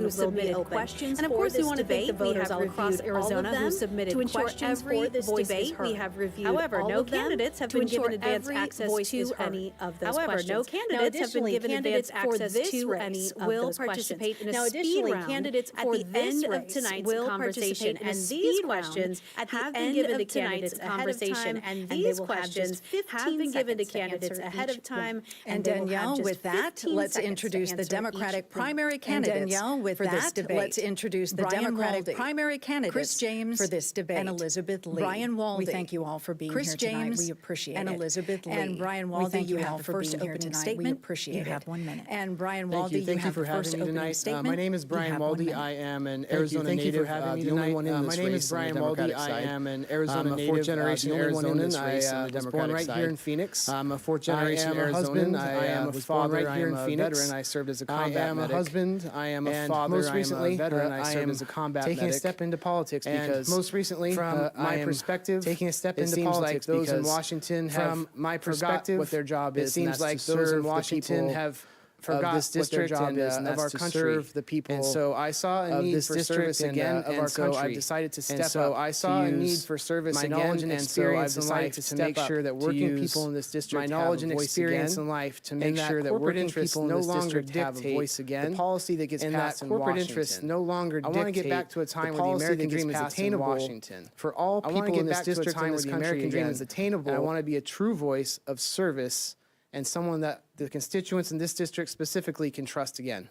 who submitted questions. And of course, we want to thank the voters all across Arizona who submitted questions for this debate. We have reviewed However, no candidates have been given advance access to any of those questions. No candidates have been given advance access to any of those participate in a speed round. Candidates for this race will participate in a speed round have been given to candidates ahead of time, and these questions have been given to candidates ahead of time. And Danielle, with that, let's introduce the Democratic primary candidates for this debate. Let's introduce the Democratic primary candidates, Chris James, for this debate, and Elizabeth Lee. Brian Hualde. We thank you all for being here tonight. We appreciate it. And Elizabeth Lee. And Brian Hualde, thank you all for being here tonight. We appreciate it. You have 1 minute. And Brian Hualde, you have the first opening statement. My name is Brian Hualde. I am an Arizona native. Thank you for having me tonight. My name is Brian Hualde. I am an Arizona native. I'm a fourth-generation Arizonan. I was born right here in Phoenix. I'm a fourth-generation Arizonan. I was born right here in Phoenix. Veteran. I served as a combat medic. I am a husband. I am a father. Most recently, a veteran. I served as a combat medic. Taking a step into politics because most recently, from my perspective, taking a step into politics those in Washington have, from my perspective, what their job is. It seems like those in Washington have forgot this district what their job is, and of our country, serve the people. And so I saw a need for service again of our country. I decided to step up. I saw a need for service again, and so I've decided to make sure that working people in this district my knowledge and experience in life to make sure that working people in this district have a voice again. The policy that gets passed in Washington. Corporate interests no longer dictate. I want to get back to a time where the American dream is attainable for all people in this district and this country. The American dream is attainable. I want to be a true voice of service and someone that the constituents in this district specifically can trust again.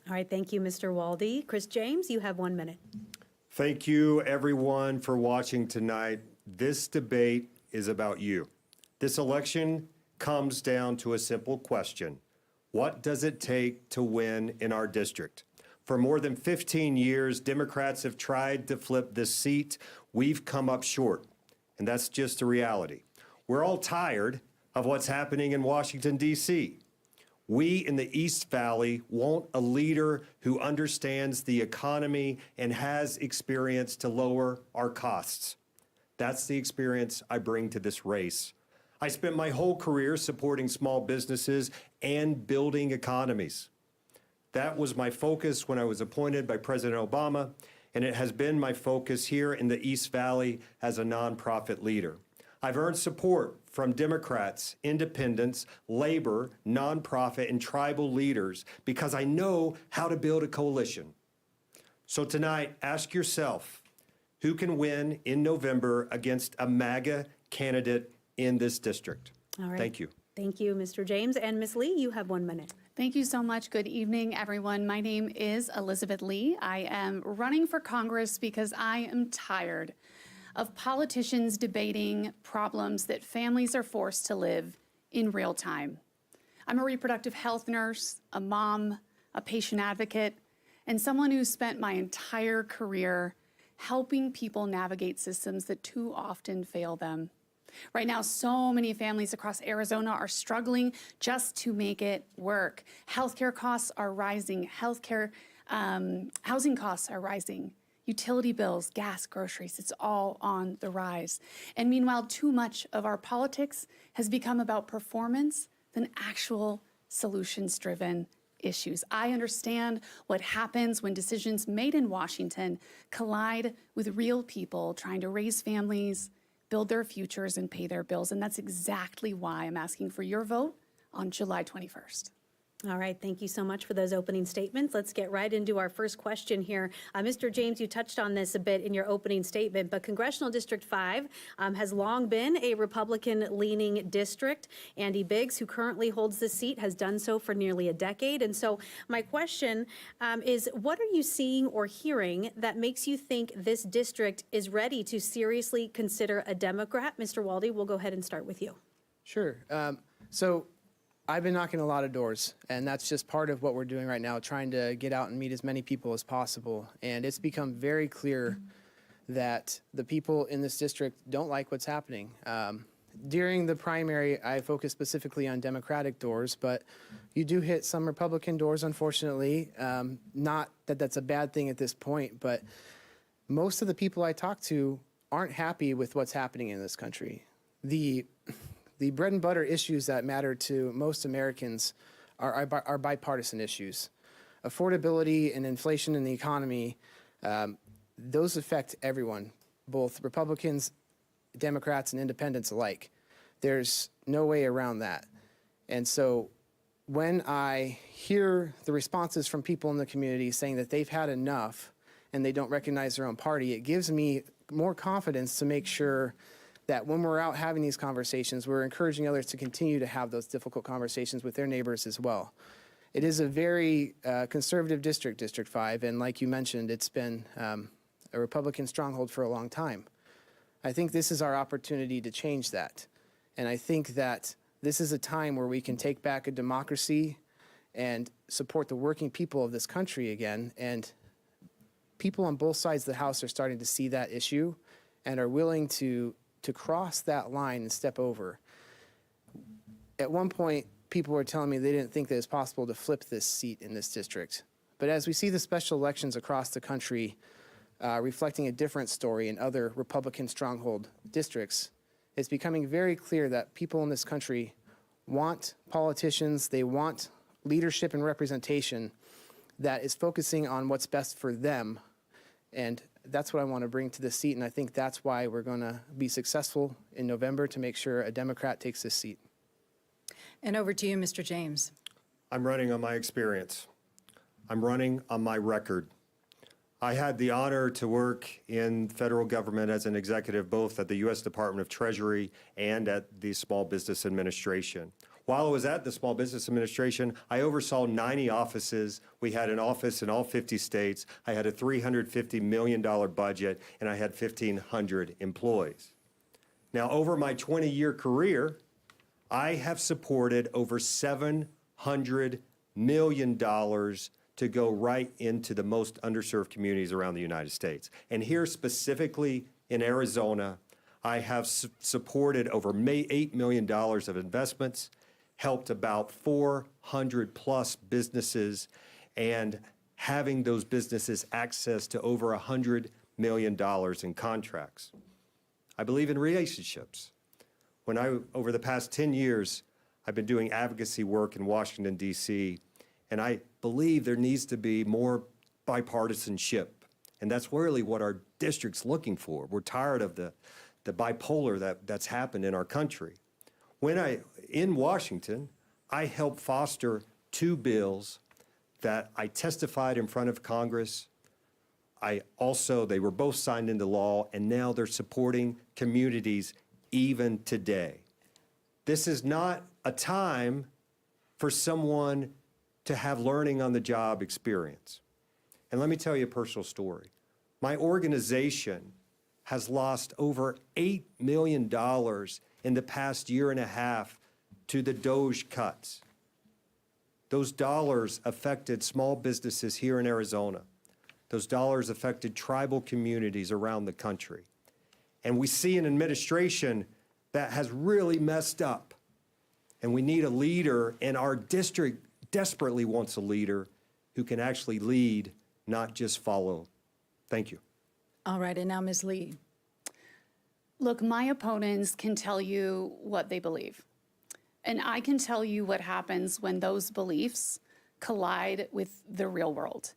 All right, thank you, Mr. Hualde. Chris James, you have 1 minute. Thank you, everyone, for watching tonight. This debate is about you. This election comes down to a simple question. What does it take to win in our district? For more than 15 years, Democrats have tried to flip this seat. We've come up short, and that's just the reality. We're all tired of what's happening in Washington, D.C. We in the East Valley want a leader who understands the economy and has experience to lower our costs. That's the experience I bring to this race. I spent my whole career supporting small businesses and building economies. That was my focus when I was appointed by President Obama, and it has been my focus here in the East Valley as a nonprofit leader. I've earned support from Democrats, independents, labor, nonprofit, and tribal leaders because I know how to build a coalition. So tonight, ask yourself, who can win in November against a MAGA candidate in this district? All right. Thank you. Thank you, Mr. James. And Ms. Lee, you have 1 minute. Thank you so much. Good evening, everyone. My name is Elizabeth Lee. I am running for Congress because I am tired of politicians debating problems that families are forced to live in real time. I'm a reproductive health nurse, a mom, a patient advocate, and someone who spent my entire career helping people navigate systems that too often fail them. Right now, so many families across Arizona are struggling just to make it work. Healthcare costs are rising, housing costs are rising. Utility bills, gas, groceries, it's all on the rise. And meanwhile, too much of our politics has become about performance than actual solutions-driven issues. I understand what happens when decisions made in Washington collide with real people trying to raise families, build their futures, and pay their bills. And that's exactly why I'm asking for your vote on July 21st. All right, thank you so much for those opening statements. Let's get right into our first question here. Mr. James, you touched on this a bit in your opening statement, but Congressional District 5 has long been a Republican-leaning district. Andy Biggs, who currently holds the seat, has done so for nearly a decade. And so my question is, what are you seeing or hearing that makes you think this district is ready to seriously consider a Democrat? Mr. Hualde, we'll go ahead and start with you. Sure. So I've been knocking a lot of doors, and that's just part of what we're doing right now, trying to get out and meet as many people as possible. And it's become very clear that the people in this district don't like what's happening. During the primary, I focused specifically on Democratic doors, but you do hit some Republican doors, unfortunately. Not that that's a bad thing at this point, but most of the people I talk to aren't happy with what's happening in this country. The bread and butter issues that matter to most Americans are bipartisan issues. affordability and inflation in the economy, those affect everyone, both Republicans, Democrats, and independents alike. There's no way around that. And so when I hear the responses from people in the community saying that they've had enough and they don't recognize their own party, it gives me more confidence to make sure that when we're out having these conversations, we're encouraging others to continue to have those difficult conversations with their neighbors as well. It is a very conservative district, District 5, and like you mentioned, it's been a Republican stronghold for a long time. I think this is our opportunity to change that. And I think that this is a time where we can take back a democracy and support the working people of this country again. And people on both sides of the House are starting to see that issue and are willing to cross that line and step over. At one point, people were telling me they didn't think that it's possible to flip this seat in this district. But as we see the special elections across the country reflecting a different story in other Republican stronghold districts, it's becoming very clear that people in this country want politicians, they want leadership and representation that is focusing on what's best for them. And that's what I want to bring to this seat, and I think that's why we're going to be successful in November to make sure a Democrat takes this seat. And over to you, Mr. James. I'm running on my experience. I'm running on my record. I had the honor to work in federal government as an executive, both at the U.S. Department of Treasury and at the Small Business Administration. While I was at the Small Business Administration, I oversaw 90 offices. We had an office in all 50 states. I had a $350 million budget, and I had 1,500 employees. Now, over my 20-year career, I have supported over $700 million to go right into the most underserved communities around the United States. And here specifically in Arizona, I have supported over $8 million of investments, helped about 400 plus businesses, and having those businesses access to over $100 million in contracts. I believe in relationships. Over the past 10 years, I've been doing advocacy work in Washington, D.C., and I believe there needs to be more bipartisanship. And that's really what our district's looking for. We're tired of the bipolar that's happened in our country. In Washington, I helped foster 2 bills that I testified in front of Congress. They were both signed into law, and now they're supporting communities even today. This is not a time for someone to have learning on the job experience. And let me tell you a personal story. My organization has lost over $8 million in the past year and a half to the DOGE cuts. Those dollars affected small businesses here in Arizona. Those dollars affected tribal communities around the country. And we see an administration that has really messed up. And we need a leader, and our district desperately wants a leader who can actually lead, not just follow. Thank you. All right, and now Ms. Lee. Look, my opponents can tell you what they believe. And I can tell you what happens when those beliefs collide with the real world.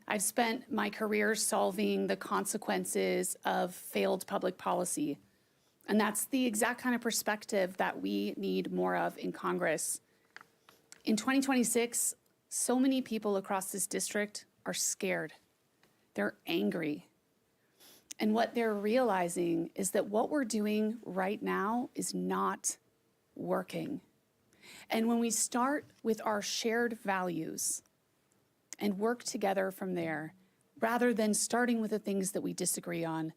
I've spent my career solving the consequences of failed public policy. And that's the exact kind of perspective that we need more of in Congress. In 2026, so many people across this district are scared. They're angry. And what they're realizing is that what we're doing right now is not working. And when we start with our shared values and work together from there, rather than starting with the things that we disagree on,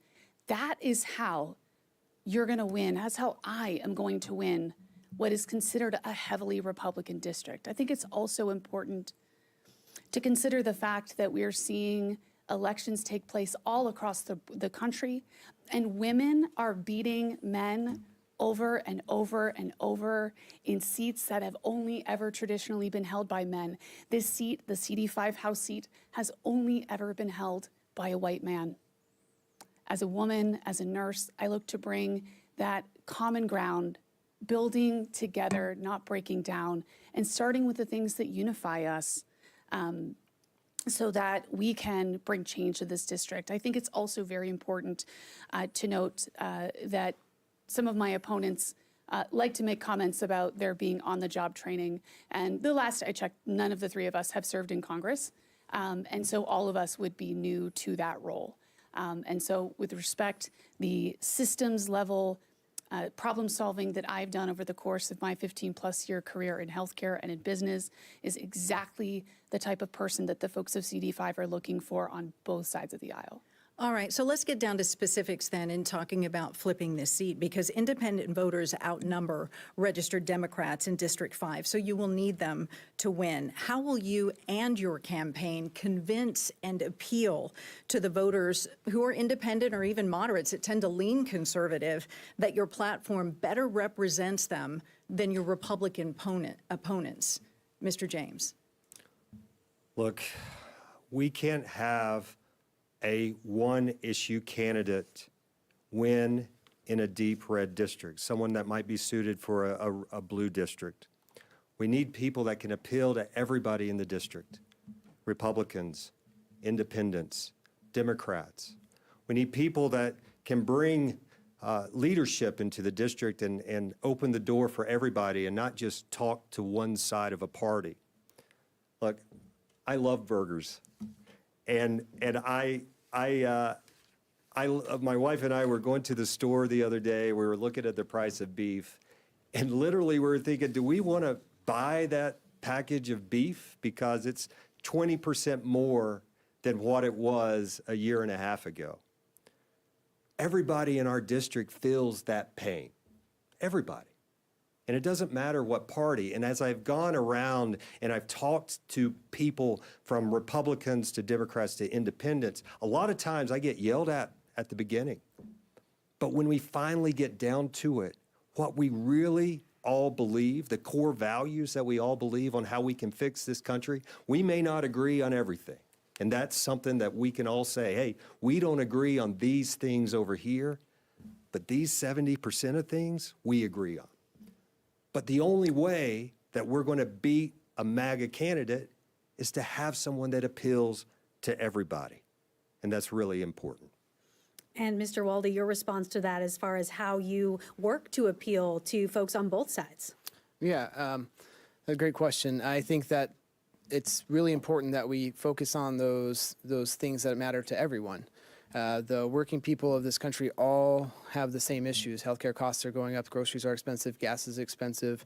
that is how you're going to win. That's how I am going to win what is considered a heavily Republican district. I think it's also important to consider the fact that we are seeing elections take place all across the country, and women are beating men over and over and over in seats that have only ever traditionally been held by men. This seat, the CD5 House seat, has only ever been held by a white man. As a woman, as a nurse, I look to bring that common ground, building together, not breaking down, and starting with the things that unify us. so that we can bring change to this district. I think it's also very important to note that some of my opponents like to make comments about there being on-the-job training. And the last I checked, none of the three of us have served in Congress. And so all of us would be new to that role. And so with respect, the systems level problem solving that I've done over the course of my 15-plus year career in healthcare and in business is exactly the type of person that the folks of CD5 are looking for on both sides of the aisle. All right, so let's get down to specifics then in talking about flipping this seat, because independent voters outnumber registered Democrats in District 5, so you will need them to win. How will you and your campaign convince and appeal to the voters who are independent or even moderates that tend to lean conservative that your platform better represents them than your Republican opponents? Mr. James. Look, we can't have a one-issue candidate win in a deep red district, someone that might be suited for a blue district. We need people that can appeal to everybody in the district, Republicans, independents, Democrats. We need people that can bring leadership into the district and open the door for everybody and not just talk to one side of a party. Look, I love burgers. And my wife and I were going to the store the other day. We were looking at the price of beef, and literally we were thinking, do we want to buy that package of beef? Because it's 20% more than what it was a year and a half ago. Everybody in our district feels that pain. Everybody. And it doesn't matter what party. And as I've gone around and I've talked to people from Republicans to Democrats to independents, a lot of times I get yelled at the beginning. But when we finally get down to it, what we really all believe, the core values that we all believe on how we can fix this country, we may not agree on everything. And that's something that we can all say, hey, we don't agree on these things over here, but these 70% of things we agree on. But the only way that we're going to beat a MAGA candidate is to have someone that appeals to everybody. And that's really important. And Mr. Hualde, your response to that as far as how you work to appeal to folks on both sides? Yeah, a great question. I think that it's really important that we focus on those things that matter to everyone. The working people of this country all have the same issues. Healthcare costs are going up, groceries are expensive, gas is expensive,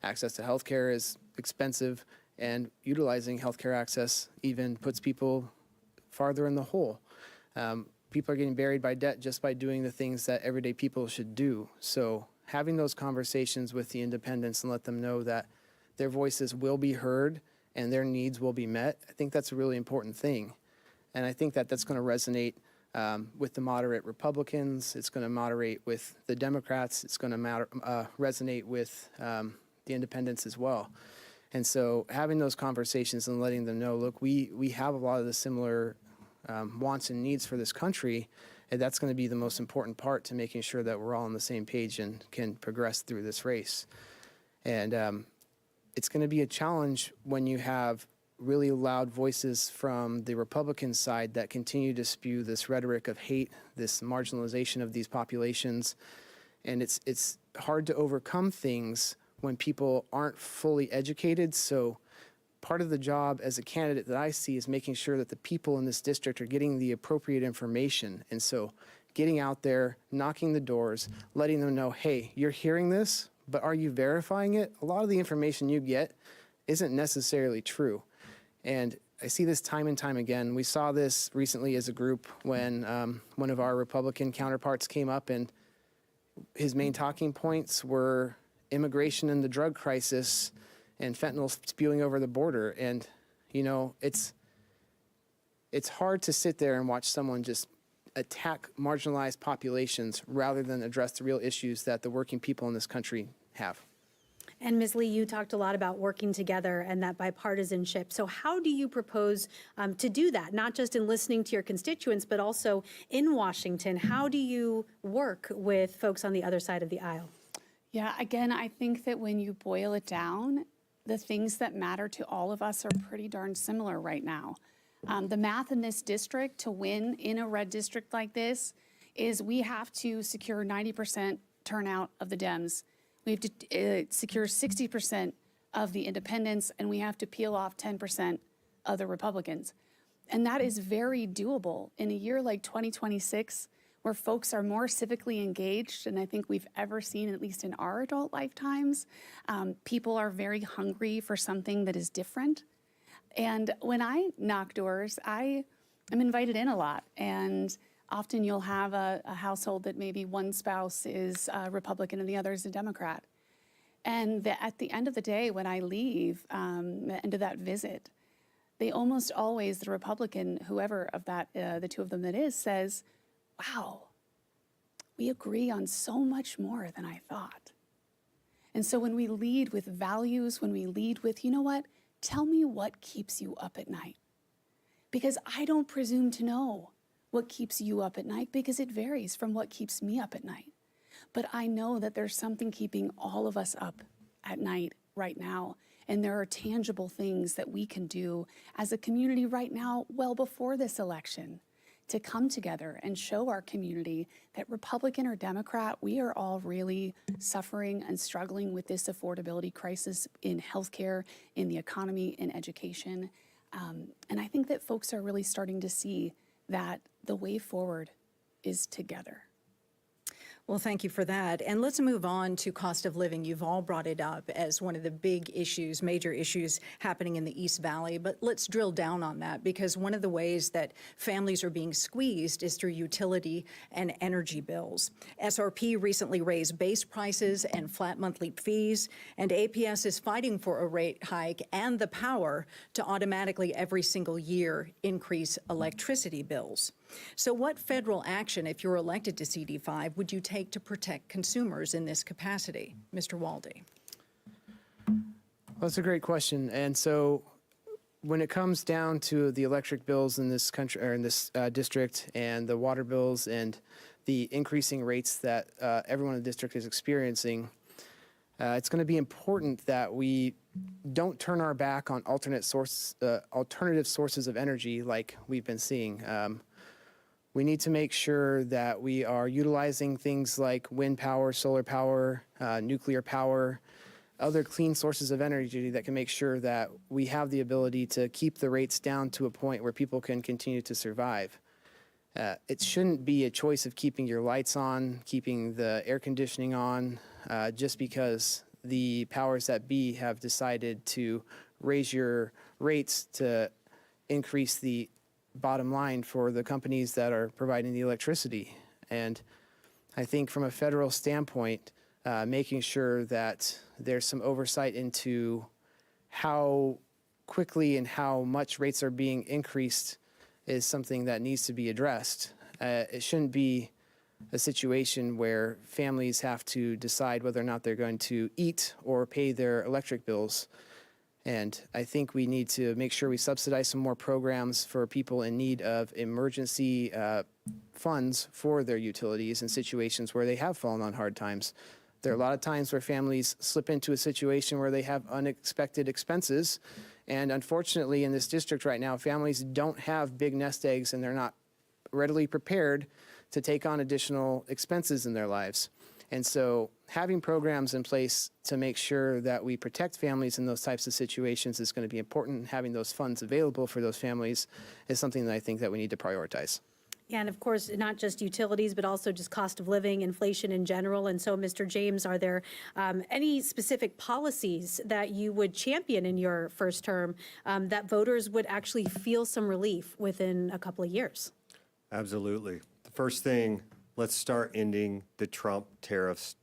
access to healthcare is expensive, and utilizing healthcare access even puts people farther in the hole. People are getting buried by debt just by doing the things that everyday people should do. So having those conversations with the independents and let them know that their voices will be heard and their needs will be met, I think that's a really important thing. And I think that that's going to resonate with the moderate Republicans. It's going to moderate with the Democrats. It's going to resonate with the independents as well. And so having those conversations and letting them know, look, we have a lot of the similar wants and needs for this country, and that's going to be the most important part to making sure that we're all on the same page and can progress through this race. And it's going to be a challenge when you have really loud voices from the Republican side that continue to spew this rhetoric of hate, this marginalization of these populations. And it's hard to overcome things when people aren't fully educated. So part of the job as a candidate that I see is making sure that the people in this district are getting the appropriate information. And so getting out there, knocking the doors, letting them know, hey, you're hearing this, but are you verifying it? A lot of the information you get isn't necessarily true. And I see this time and time again. We saw this recently as a group when one of our Republican counterparts came up and his main talking points were immigration and the drug crisis and fentanyl spewing over the border. And, you know, it's hard to sit there and watch someone just attack marginalized populations rather than address the real issues that the working people in this country have. And Ms. Lee, you talked a lot about working together and that bipartisanship. So how do you propose to do that, not just in listening to your constituents, but also in Washington? How do you work with folks on the other side of the aisle? Yeah, again, I think that when you boil it down, the things that matter to all of us are pretty darn similar right now. The math in this district to win in a red district like this is we have to secure 90% turnout of the Dems. We have to secure 60% of the independents, and we have to peel off 10% of the Republicans. And that is very doable in a year like 2026, where folks are more civically engaged than I think we've ever seen, at least in our adult lifetimes. People are very hungry for something that is different. And when I knock doors, I am invited in a lot. And often you'll have a household that maybe one spouse is a Republican and the other is a Democrat. And at the end of the day, when I leave, the end of that visit, they almost always, the Republican, whoever of that, the two of them that is, says, wow, we agree on so much more than I thought. And so when we lead with values, when we lead with, you know what, tell me what keeps you up at night. Because I don't presume to know what keeps you up at night, because it varies from what keeps me up at night. But I know that there's something keeping all of us up at night right now. And there are tangible things that we can do as a community right now, well before this election, to come together and show our community that Republican or Democrat, we are all really suffering and struggling with this affordability crisis in healthcare, in the economy, in education. And I think that folks are really starting to see that the way forward is together. Well, thank you for that. And let's move on to cost of living. You've all brought it up as one of the big issues, major issues happening in the East Valley. But let's drill down on that, because one of the ways that families are being squeezed is through utility and energy bills. SRP recently raised base prices and flat monthly fees, and APS is fighting for a rate hike and the power to automatically every single year increase electricity bills. So what federal action, if you're elected to CD5, would you take to protect consumers in this capacity? Mr. Hualde. Well, that's a great question. And so when it comes down to the electric bills in this country, or in this district, and the water bills and the increasing rates that everyone in the district is experiencing, it's going to be important that we don't turn our back on alternative sources of energy like we've been seeing. We need to make sure that we are utilizing things like wind power, solar power, nuclear power, other clean sources of energy that can make sure that we have the ability to keep the rates down to a point where people can continue to survive. It shouldn't be a choice of keeping your lights on, keeping the air conditioning on, just because the powers that be have decided to raise your rates to increase the bottom line for the companies that are providing the electricity. And I think from a federal standpoint, making sure that there's some oversight into how quickly and how much rates are being increased is something that needs to be addressed. It shouldn't be a situation where families have to decide whether or not they're going to eat or pay their electric bills. And I think we need to make sure we subsidize some more programs for people in need of emergency funds for their utilities in situations where they have fallen on hard times. There are a lot of times where families slip into a situation where they have unexpected expenses. And unfortunately, in this district right now, families don't have big nest eggs, and they're not readily prepared to take on additional expenses in their lives. And so having programs in place to make sure that we protect families in those types of situations is going to be important. Having those funds available for those families is something that I think that we need to prioritize. Yeah, and of course, not just utilities, but also just cost of living, inflation in general. And so, Mr. James, are there any specific policies that you would champion in your first term that voters would actually feel some relief within a couple of years? Absolutely. The first thing, let's start ending the Trump tariffs.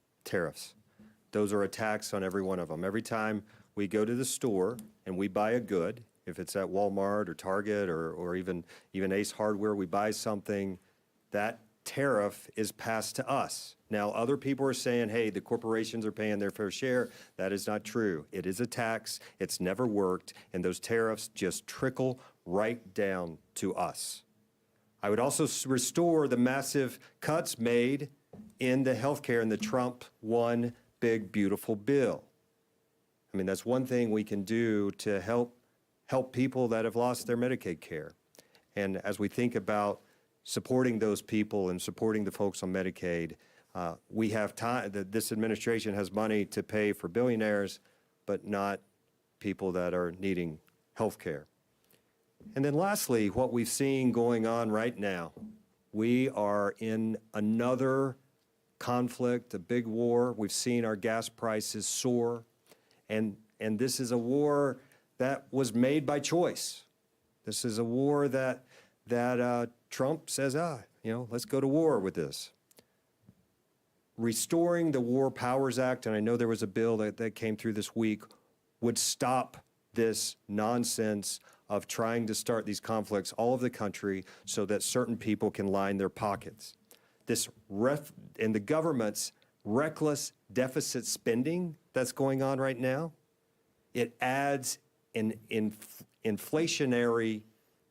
Those are attacks on every one of them. Every time we go to the store and we buy a good, if it's at Walmart or Target or even Ace Hardware, we buy something, that tariff is passed to us. Now, other people are saying, hey, the corporations are paying their fair share. That is not true. It is a tax. It's never worked. And those tariffs just trickle right down to us. I would also restore the massive cuts made in the healthcare in the Trump One Big Beautiful Bill. I mean, that's one thing we can do to help people that have lost their Medicaid care. And as we think about supporting those people and supporting the folks on Medicaid, we have time. This administration has money to pay for billionaires, but not people that are needing health care. And then lastly, what we've seen going on right now, we are in another conflict, a big war. We've seen our gas prices soar, and this is a war that was made by choice. This is a war that Trump says, let's go to war with this. Restoring the War Powers Act, and I know there was a bill that came through this week, would stop this nonsense of trying to start these conflicts all over the country so that certain people can line their pockets. And the government's reckless deficit spending that's going on right now, it adds an inflationary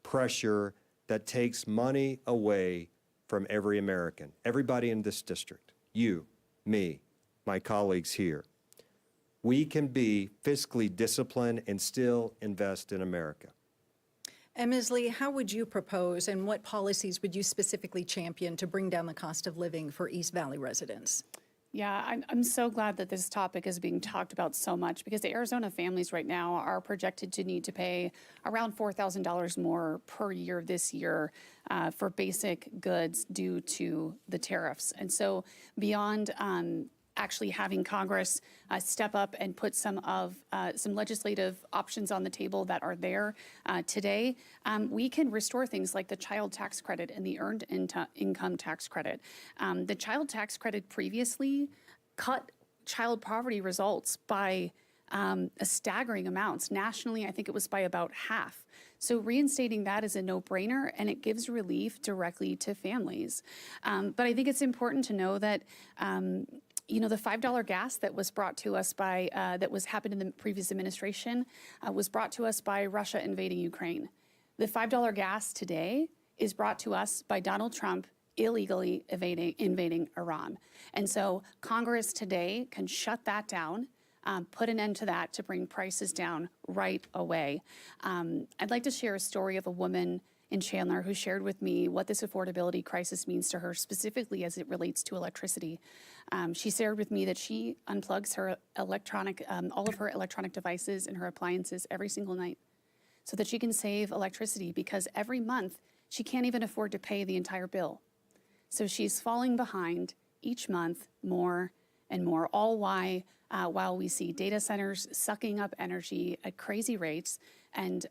pressure that takes money away from every American, everybody in this district, you, me, my colleagues here. We can be fiscally disciplined and still invest in America. And Ms. Lee, how would you propose and what policies would you specifically champion to bring down the cost of living for East Valley residents? Yeah, I'm so glad that this topic is being talked about so much, because the Arizona families right now are projected to need to pay around $4,000 more per year this year for basic goods due to the tariffs. And so beyond actually having Congress step up and put some legislative options on the table that are there today, we can restore things like the child tax credit and the earned income tax credit. The child tax credit previously cut child poverty results by a staggering amounts. Nationally, I think it was by about half. So reinstating that is a no-brainer, and it gives relief directly to families. But I think it's important to know that the $5 gas that was brought to us by, happened in the previous administration, was brought to us by Russia invading Ukraine. The $5 gas today is brought to us by Donald Trump illegally invading Iran. And so Congress today can shut that down, put an end to that to bring prices down right away. I'd like to share a story of a woman in Chandler who shared with me what this affordability crisis means to her, specifically as it relates to electricity. She shared with me that she unplugs her all of her electronic devices and her appliances every single night so that she can save electricity, because every month she can't even afford to pay the entire bill. So she's falling behind each month more and more, all while we see data centers sucking up energy at crazy rates, and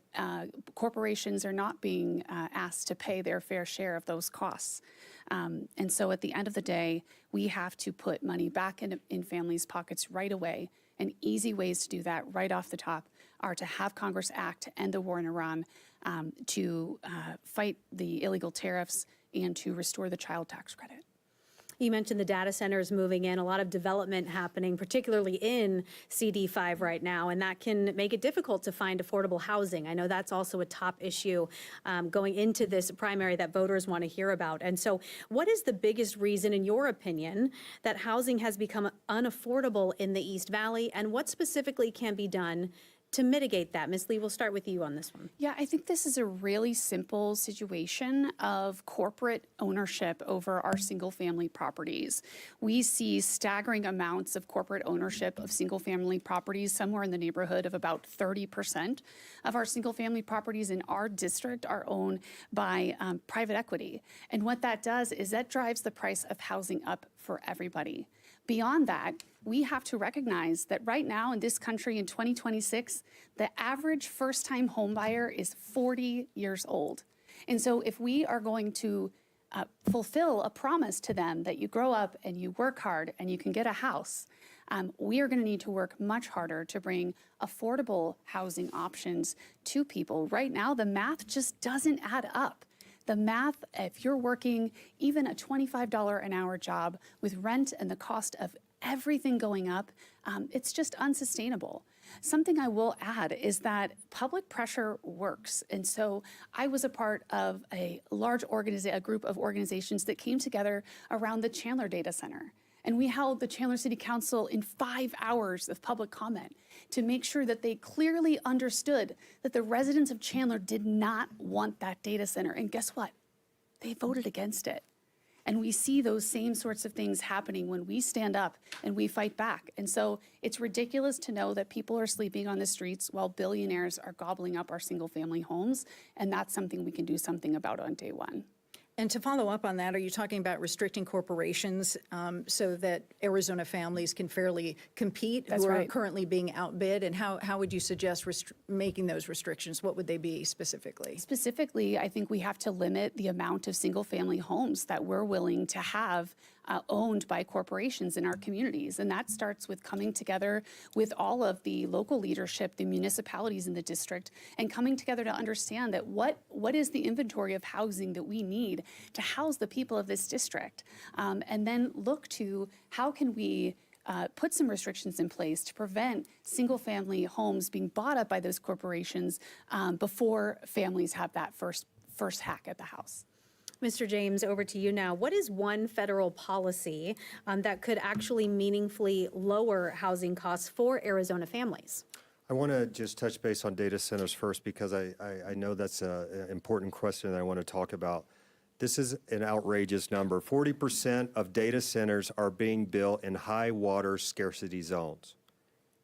corporations are not being asked to pay their fair share of those costs. And so at the end of the day, we have to put money back in families' pockets right away. And easy ways to do that right off the top are to have Congress act to end the war in Iran, to fight the illegal tariffs, and to restore the child tax credit. You mentioned the data centers moving in, a lot of development happening, particularly in CD5 right now, and that can make it difficult to find affordable housing. I know that's also a top issue going into this primary that voters want to hear about. And so what is the biggest reason, in your opinion, that housing has become unaffordable in the East Valley, and what specifically can be done to mitigate that? Ms. Lee, we'll start with you on this one. Yeah, I think this is a really simple situation of corporate ownership over our single-family properties. We see staggering amounts of corporate ownership of single-family properties, somewhere in the neighborhood of about 30% of our single-family properties in our district are owned by private equity. And what that does is that drives the price of housing up for everybody. Beyond that, we have to recognize that right now in this country in 2026, the average first-time homebuyer is 40 years old. And so if we are going to fulfill a promise to them that you grow up and you work hard and you can get a house, we are going to need to work much harder to bring affordable housing options to people. Right now, the math just doesn't add up. The math, if you're working even a $25 an hour job with rent and the cost of everything going up, it's just unsustainable. Something I will add is that public pressure works. And so I was a part of a large group of organizations that came together around the Chandler Data Center. And we held the Chandler City Council in 5 hours of public comment to make sure that they clearly understood that the residents of Chandler did not want that data center. And guess what? They voted against it. And we see those same sorts of things happening when we stand up and we fight back. And so it's ridiculous to know that people are sleeping on the streets while billionaires are gobbling up our single-family homes. And that's something we can do something about on day one. And to follow up on that, are you talking about restricting corporations so that Arizona families can fairly compete who are currently being outbid? And how would you suggest making those restrictions? What would they be specifically? Specifically, I think we have to limit the amount of single-family homes that we're willing to have owned by corporations in our communities. And that starts with coming together with all of the local leadership, the municipalities in the district, and coming together to understand that what is the inventory of housing that we need to house the people of this district. And then look to how can we put some restrictions in place to prevent single-family homes being bought up by those corporations before families have that first hack at the house. Mr. James, over to you now. What is one federal policy that could actually meaningfully lower housing costs for Arizona families? I want to just touch base on data centers first because I know that's an important question that I want to talk about. This is an outrageous number. 40% of data centers are being built in high water scarcity zones.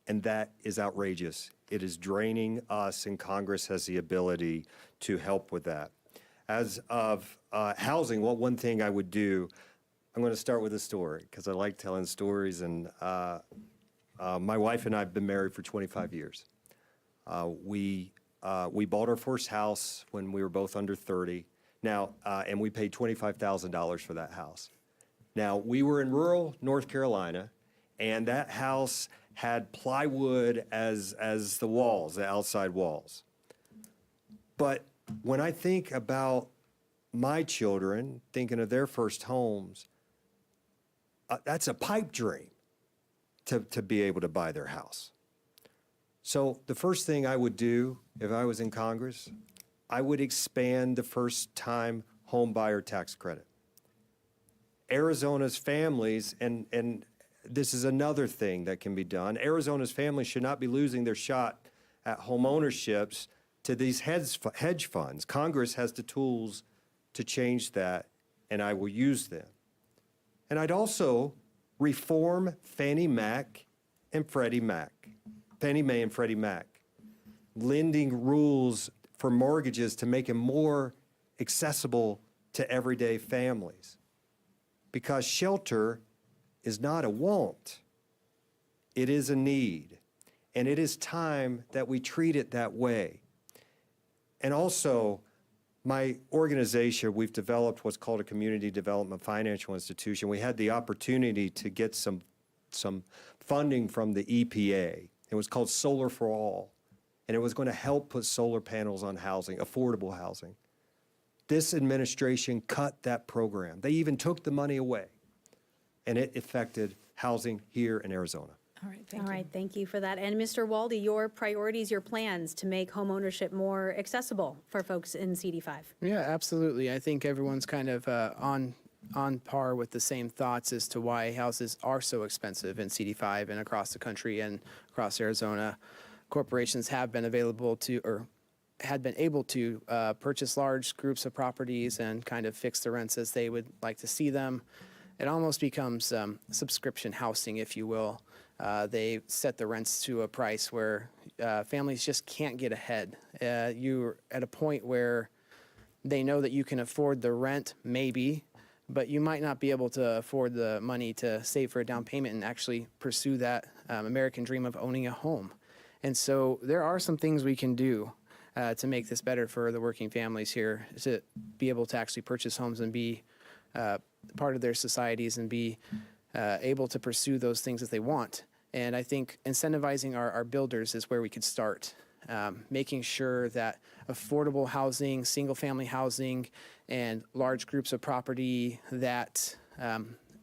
And that is outrageous. It is draining us, and Congress has the ability to help with that. As of housing, one thing I would do, I'm going to start with a story because I like telling stories. And my wife and I have been married for 25 years. We bought our first house when we were both under 30. Now, and we paid $25,000 for that house. Now, we were in rural North Carolina, and that house had plywood as the walls, the outside walls. But when I think about my children, thinking of their first homes, that's a pipe dream to be able to buy their house. So the first thing I would do if I was in Congress, I would expand the first-time home buyer tax credit. Arizona's families, and this is another thing that can be done, Arizona's families should not be losing their shot at home ownerships to these hedge funds. Congress has the tools to change that, and I will use them. And I'd also reform Fannie Mae and Freddie Mac, lending rules for mortgages to make it more accessible to everyday families. Because shelter is not a want, it is a need. And it is time that we treat it that way. And also, my organization, we've developed what's called a community development financial institution. We had the opportunity to get some funding from the EPA. It was called Solar for All, and it was going to help put solar panels on housing, affordable housing. This administration cut that program. They even took the money away, and it affected housing here in Arizona. All right, thank you for that. And Mr. Hualde, your priorities, your plans to make homeownership more accessible for folks in CD5. Yeah, absolutely. I think everyone's kind of on par with the same thoughts as to why houses are so expensive in CD5 and across the country and across Arizona. Corporations have been able to purchase large groups of properties and kind of fix the rents as they would like to see them. It almost becomes subscription housing, if you will. They set the rents to a price where families just can't get ahead. You're at a point where they know that you can afford the rent, maybe, but you might not be able to afford the money to save for a down payment and actually pursue that American dream of owning a home. And so there are some things we can do to make this better for the working families here, to be able to actually purchase homes and be part of their societies and be able to pursue those things that they want. And I think incentivizing our builders is where we could start, making sure that affordable housing, single-family housing, and large groups of property that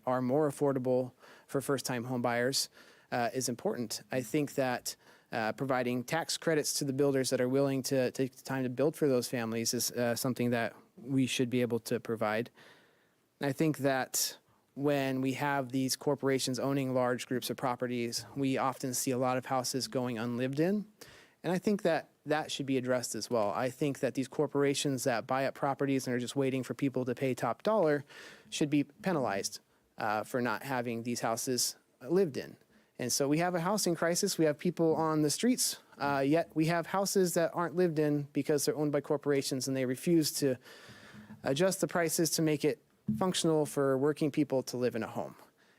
are more affordable for first-time home buyers is important. I think that providing tax credits to the builders that are willing to take the time to build for those families is something that we should be able to provide. I think that when we have these corporations owning large groups of properties, we often see a lot of houses going unlived in. And I think that that should be addressed as well. I think that these corporations that buy up properties and are just waiting for people to pay top dollar should be penalized for not having these houses lived in. And so we have a housing crisis. We have people on the streets, yet we have houses that aren't lived in because they're owned by corporations and they refuse to adjust the prices to make it functional for working people to live in a home.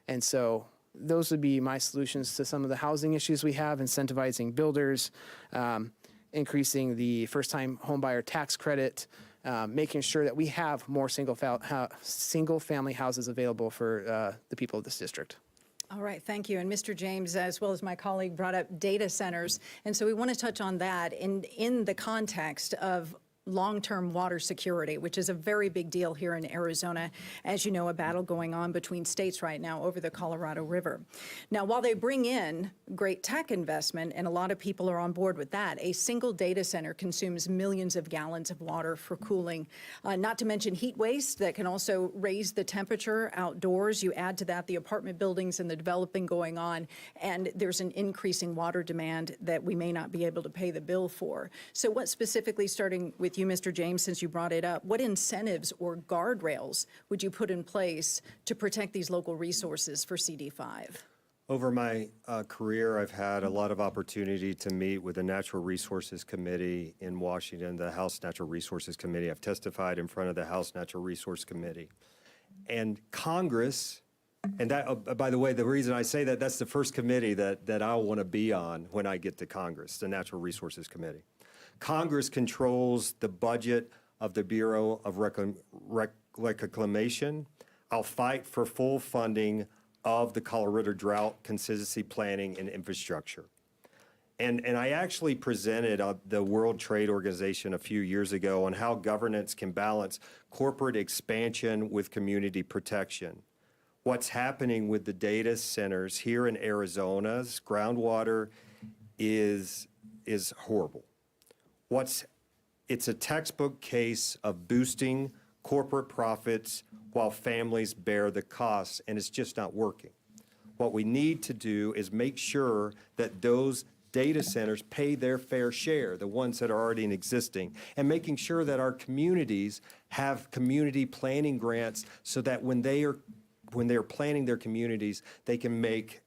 And so those would be my solutions to some of the housing issues we have: incentivizing builders, increasing the first-time homebuyer tax credit, making sure that we have more single-family houses available for the people of this district. All right, thank you. And Mr. James, as well as my colleague, brought up data centers. And so we want to touch on that in the context of long-term water security, which is a very big deal here in Arizona. As you know, a battle going on between states right now over the Colorado River. Now, while they bring in great tech investment, and a lot of people are on board with that, a single data center consumes millions of gallons of water for cooling, not to mention heat waste that can also raise the temperature outdoors. You add to that the apartment buildings and the developing going on, and there's an increasing water demand that we may not be able to pay the bill for. So what specifically, starting with you, Mr. James, since you brought it up, what incentives or guardrails would you put in place to protect these local resources for CD5? Over my career, I've had a lot of opportunity to meet with the Natural Resources Committee in Washington, the House Natural Resources Committee. I've testified in front of the House Natural Resource Committee. And Congress, and that, by the way, the reason I say that, that's the first committee that I want to be on when I get to Congress, the Natural Resources Committee. Congress controls the budget of the Bureau of Reclamation. I'll fight for full funding of the Colorado Drought Contingency Planning and Infrastructure. And I actually presented the World Trade Organization a few years ago on how governance can balance corporate expansion with community protection. What's happening with the data centers here in Arizona's groundwater is horrible. It's a textbook case of boosting corporate profits while families bear the costs, and it's just not working. What we need to do is make sure that those data centers pay their fair share, the ones that are already existing, and making sure that our communities have community planning grants so that when they're planning their communities, they can make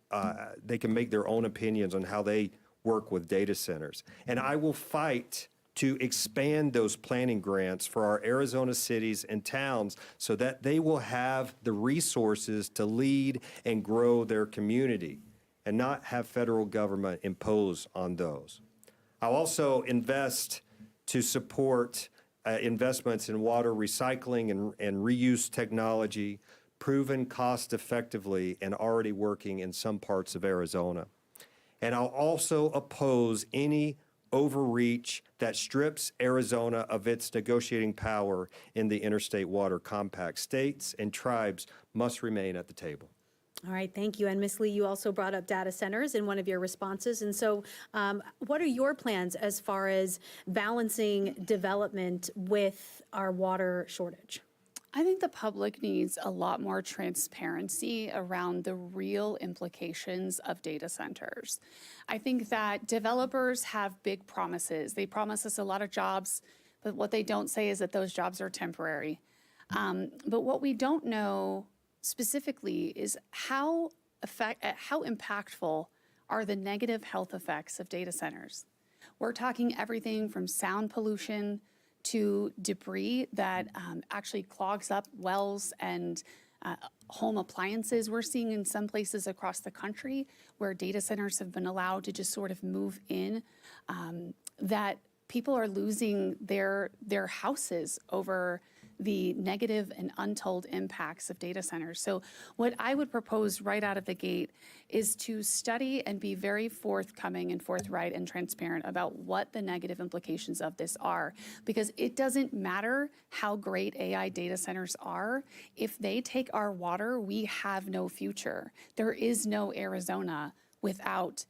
their own opinions on how they work with data centers. And I will fight to expand those planning grants for our Arizona cities and towns so that they will have the resources to lead and grow their community and not have federal government impose on those. I'll also invest to support investments in water recycling and reuse technology, proven cost effectively and already working in some parts of Arizona. And I'll also oppose any overreach that strips Arizona of its negotiating power in the Interstate Water Compact. States and tribes must remain at the table. All right, thank you. And Ms. Lee, you also brought up data centers in one of your responses. And so what are your plans as far as balancing development with our water shortage? I think the public needs a lot more transparency around the real implications of data centers. I think that developers have big promises. They promise us a lot of jobs, but what they don't say is that those jobs are temporary. But what we don't know specifically is how impactful are the negative health effects of data centers. We're talking everything from sound pollution to debris that actually clogs up wells and home appliances. We're seeing in some places across the country where data centers have been allowed to just sort of move in, that people are losing their houses over the negative and untold impacts of data centers. So what I would propose right out of the gate is to study and be very forthcoming and forthright and transparent about what the negative implications of this are, because it doesn't matter how great AI data centers are. If they take our water, we have no future. There is no Arizona without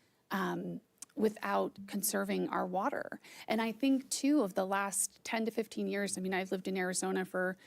conserving our water. And I think, too, of the last 10 to 15 years, I mean, I've lived in Arizona for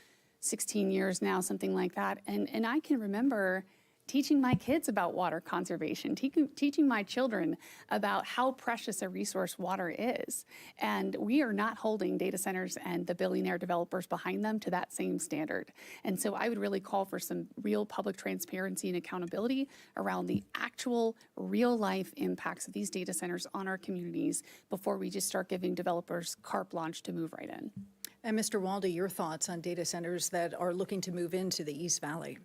16 years now, something like that. And I can remember teaching my kids about water conservation, teaching my children about how precious a resource water is. And we are not holding data centers and the billionaire developers behind them to that same standard. And so I would really call for some real public transparency and accountability around the actual real life impacts of these data centers on our communities before we just start giving developers carte blanche to move right in. And Mr. Hualde, your thoughts on data centers that are looking to move into the East Valley?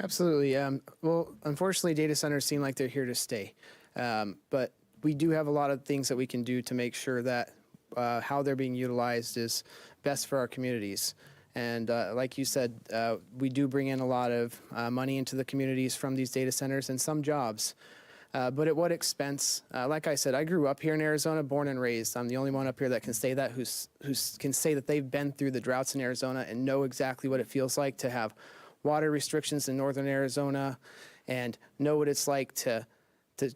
Absolutely. Well, unfortunately, data centers seem like they're here to stay. But we do have a lot of things that we can do to make sure that how they're being utilized is best for our communities. And like you said, we do bring in a lot of money into the communities from these data centers and some jobs. But at what expense? Like I said, I grew up here in Arizona, born and raised. I'm the only one up here that can say that, who can say that they've been through the droughts in Arizona and know exactly what it feels like to have water restrictions in northern Arizona, and know what it's like to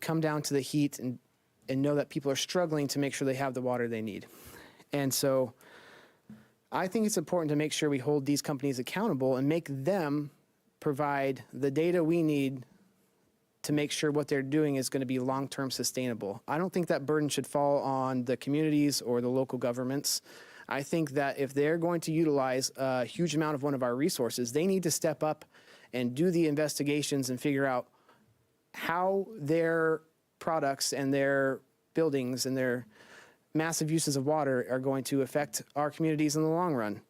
come down to the heat and know that people are struggling to make sure they have the water they need. And so I think it's important to make sure we hold these companies accountable and make them provide the data we need to make sure what they're doing is going to be long-term sustainable. I don't think that burden should fall on the communities or the local governments. I think that if they're going to utilize a huge amount of one of our resources, they need to step up and do the investigations and figure out how their products and their buildings and their massive uses of water are going to affect our communities in the long run.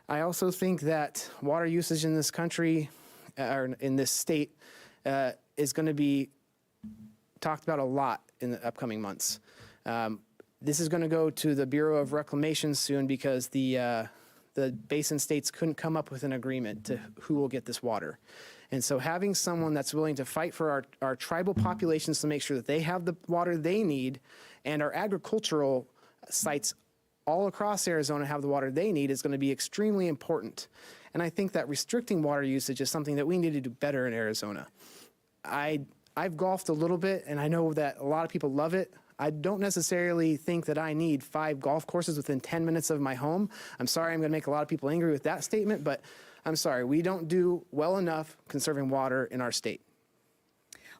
I also think that water usage in this country, or in this state, is going to be talked about a lot in the upcoming months. This is going to go to the Bureau of Reclamation soon because the basin states couldn't come up with an agreement to who will get this water. And so having someone that's willing to fight for our tribal populations to make sure that they have the water they need, and our agricultural sites all across Arizona have the water they need, is going to be extremely important. And I think that restricting water usage is something that we need to do better in Arizona. I've golfed a little bit, and I know that a lot of people love it. I don't necessarily think that I need 5 golf courses within 10 minutes of my home. I'm sorry, I'm going to make a lot of people angry with that statement, but I'm sorry, we don't do well enough conserving water in our state.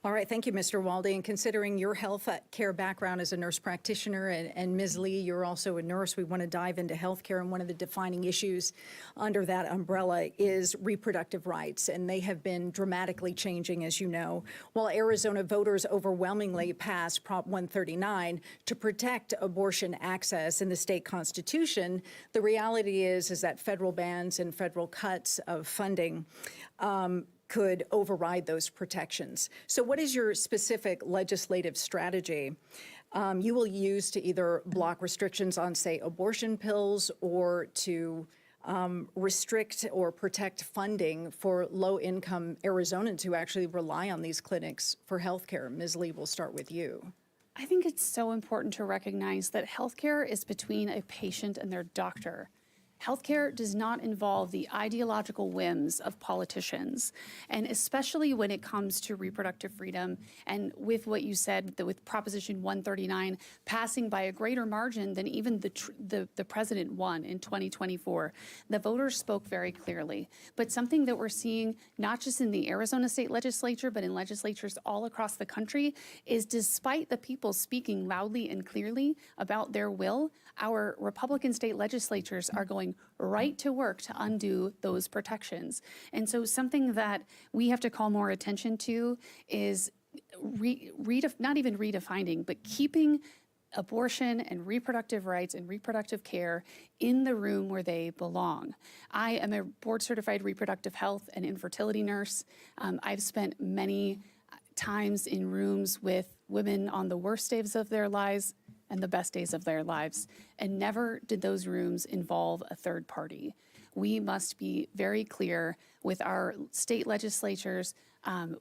All right, thank you, Mr. Hualde. And considering your health care background as a nurse practitioner, and Ms. Lee, you're also a nurse, we want to dive into health care. And one of the defining issues under that umbrella is reproductive rights. And they have been dramatically changing, as you know. While Arizona voters overwhelmingly passed Prop 139 to protect abortion access in the state constitution, the reality is that federal bans and federal cuts of funding could override those protections. So what is your specific legislative strategy you will use to either block restrictions on, say, abortion pills, or to restrict or protect funding for low-income Arizonans who actually rely on these clinics for health care? Ms. Lee, we'll start with you. I think it's so important to recognize that healthcare is between a patient and their doctor. Healthcare does not involve the ideological whims of politicians, and especially when it comes to reproductive freedom, and with what you said, that with Proposition 139 passing by a greater margin than even the president won in 2024, the voters spoke very clearly. But something that we're seeing not just in the Arizona state legislature, but in legislatures all across the country, is despite the people speaking loudly and clearly about their will, our Republican state legislatures are going right to work to undo those protections. And so something that we have to call more attention to is not even redefining, but keeping abortion and reproductive rights and reproductive care in the room where they belong. I am a board-certified reproductive health and infertility nurse. I've spent many times in rooms with women on the worst days of their lives and the best days of their lives, and never did those rooms involve a third party. We must be very clear with our state legislatures,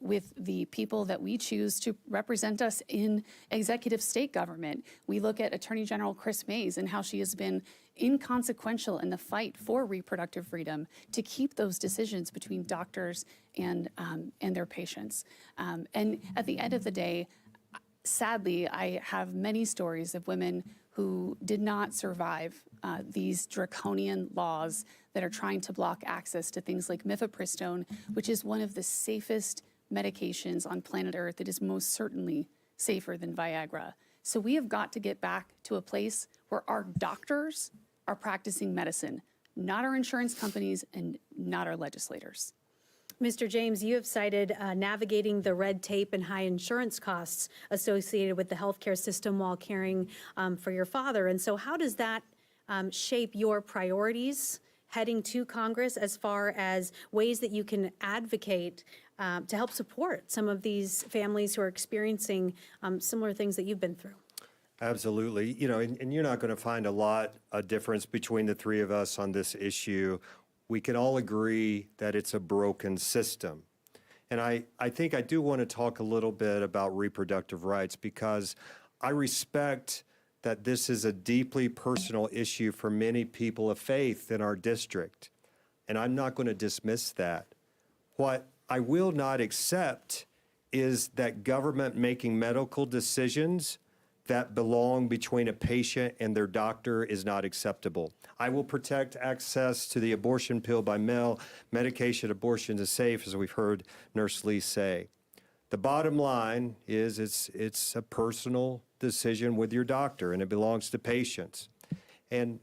with the people that we choose to represent us in executive state government. We look at Attorney General Chris Mays and how she has been inconsequential in the fight for reproductive freedom to keep those decisions between doctors and their patients. And at the end of the day, sadly, I have many stories of women who did not survive these draconian laws that are trying to block access to things like mifepristone, which is one of the safest medications on planet Earth. It is most certainly safer than Viagra. So we have got to get back to a place where our doctors are practicing medicine, not our insurance companies and not our legislators. Mr. James, you have cited navigating the red tape and high insurance costs associated with the healthcare system while caring for your father. And so how does that shape your priorities heading to Congress as far as ways that you can advocate to help support some of these families who are experiencing similar things that you've been through? Absolutely. You know, and you're not going to find a lot of difference between the three of us on this issue. We can all agree that it's a broken system. And I think I do want to talk a little bit about reproductive rights because I respect that this is a deeply personal issue for many people of faith in our district. And I'm not going to dismiss that. What I will not accept is that government making medical decisions that belong between a patient and their doctor is not acceptable. I will protect access to the abortion pill by mail. Medication abortion is safe, as we've heard Nurse Lee say. The bottom line is it's a personal decision with your doctor, and it belongs to patients. And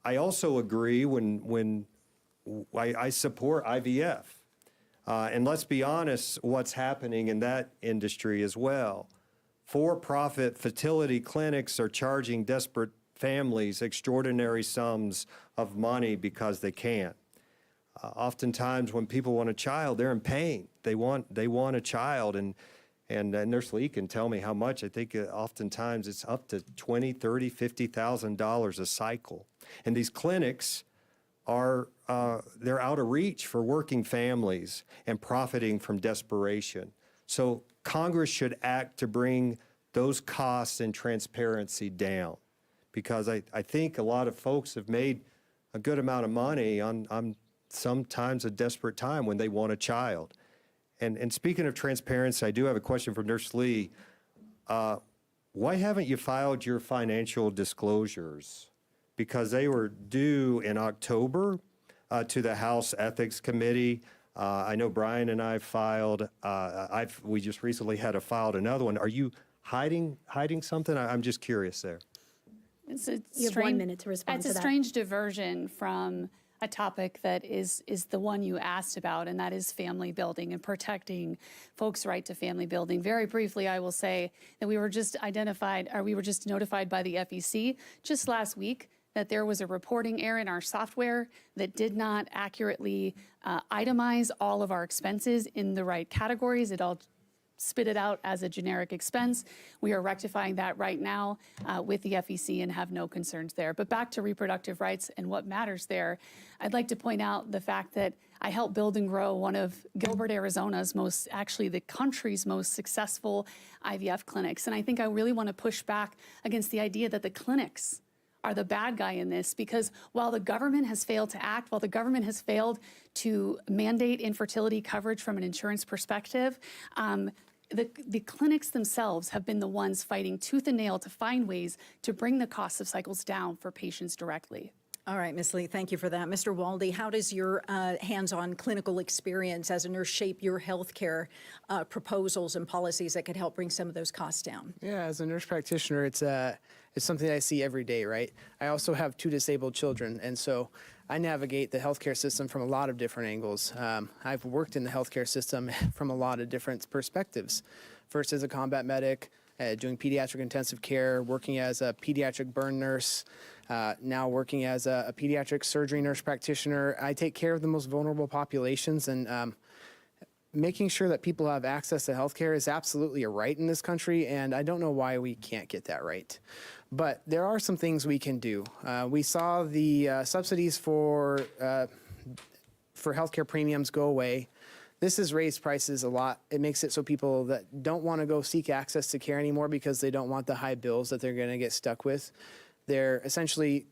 I also agree when I support IVF. And let's be honest, what's happening in that industry as well. For-profit fertility clinics are charging desperate families extraordinary sums of money because they can't. Oftentimes, when people want a child, they're in pain. They want a child, and Nurse Lee can tell me how much. I think oftentimes it's up to $20,000, $30,000, $50,000 a cycle. And these clinics are they're out of reach for working families and profiting from desperation. So Congress should act to bring those costs and transparency down, because I think a lot of folks have made a good amount of money on sometimes a desperate time when they want a child. And speaking of transparency, I do have a question for Nurse Lee. Why haven't you filed your financial disclosures? Because they were due in October to the House Ethics Committee. I know Brian and I filed. We just recently had filed another one. Are you hiding something? I'm just curious there. You have 1 minute to respond to that. It's a strange diversion from a topic that is the one you asked about, and that is family building and protecting folks' right to family building. Very briefly, I will say that we were just notified by the FEC just last week that there was a reporting error in our software that did not accurately itemize all of our expenses in the right categories. It all spit it out as a generic expense. We are rectifying that right now with the FEC and have no concerns there. But back to reproductive rights and what matters there, I'd like to point out the fact that I helped build and grow one of Gilbert, Arizona's actually the country's most successful IVF clinics. And I think I really want to push back against the idea that the clinics are the bad guy in this, because while the government has failed to act, while the government has failed to mandate infertility coverage from an insurance perspective, the clinics themselves have been the ones fighting tooth and nail to find ways to bring the cost of cycles down for patients directly. All right, Ms. Lee, thank you for that. Mr. Hualde, how does your hands-on clinical experience as a nurse shape your healthcare proposals and policies that could help bring some of those costs down? Yeah, as a nurse practitioner, it's something I see every day, right? I also have 2 disabled children, and so I navigate the healthcare system from a lot of different angles. I've worked in the healthcare system from a lot of different perspectives. First as a combat medic, doing pediatric intensive care, working as a pediatric burn nurse, now working as a pediatric surgery nurse practitioner. I take care of the most vulnerable populations, and making sure that people have access to healthcare is absolutely a right in this country, and I don't know why we can't get that right. But there are some things we can do. We saw the subsidies for healthcare premiums go away. This has raised prices a lot. It makes it so people that don't want to go seek access to care anymore because they don't want the high bills that they're going to get stuck with. They're essentially